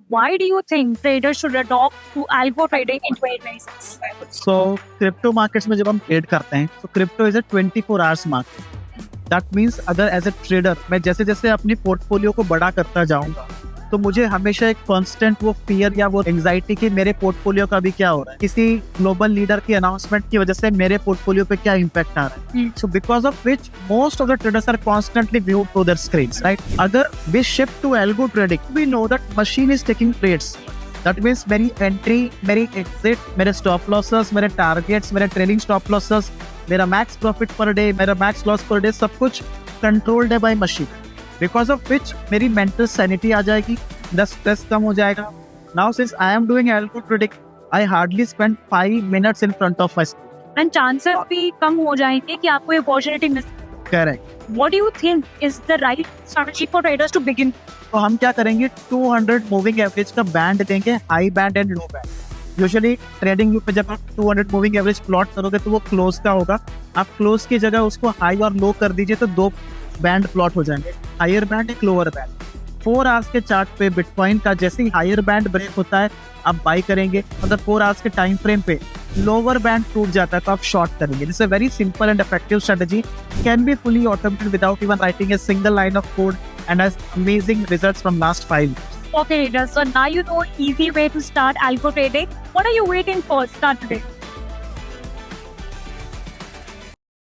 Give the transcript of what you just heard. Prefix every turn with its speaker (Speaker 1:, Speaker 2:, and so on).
Speaker 1: Why do you think traders should adopt to algo trading in 2026?
Speaker 2: So crypto markets में जब हम trade करते हैं तो crypto is a 24 hours market. That means अगर as a trader मैं जैसे जैसे अपनी पोर्टफोलियो को बड़ा करता जाऊंगा तो मुझे हमेशा एक कांस्टेंट वो फियर या वो एंजाइटी कि मेरे पोर्टफोलियो का भी क्या हो रहा है, किसी ग्लोबल लीडर की अनाउंसमेंट की वजह से मेरे पोर्टफोलियो पे क्या इम्पैक्ट आ रहा है. So because of which most of the traders are constantly viewed to their screens, right. अगर we shift to algo trading we know that machine is taking trades. That means मेरी entry, मेरी exit, मेरे stop losses, मेरे targets, मेरे trailing stop losses, मेरा max profit per day, मेरा max loss per day, सब कुछ कंट्रोल्ड है by machine. Because of which मेरी मेंटल सैनिटी आ जाएगी, द स्ट्रेस कम हो जाएगा. Now since I am doing algo trading I hardly spend 5 minutes in front of my screen.
Speaker 1: And chances भी कम हो जाएंगे कि आपको ये opportunity mill.
Speaker 2: Correct.
Speaker 1: What do you think is the right strategy for traders to begin?
Speaker 2: तो हम क्या करेंगे, 200 मूविंग एवरेज का बैंड देंगे, high band and low band. Usually trading view पे जब आप 200 मूविंग एवरेज प्लॉट करोगे तो वो क्लोज का होगा. आप क्लोज की जगह उसको हाई और लो कर दीजिए तो 2 बैंड प्लॉट हो जाएंगे, हायर बैंड एक लोअर बैंड. 4 आवर्स के चार्ट पे बिटकॉइन का जैसे ही हायर बैंड ब्रेक होता है आप बाई करेंगे, मतलब 4 आवर्स के टाइम फ्रेम पे लोअर बैंड टूट जाता है तो आप शॉर्ट करेंगे. This is a very simple and effective strategy, can be fully automated without even writing a single line of code and has amazing results from last 5 years.
Speaker 1: Okay, traders. So now you know easy way to start algo trading. What are you waiting for? Start today.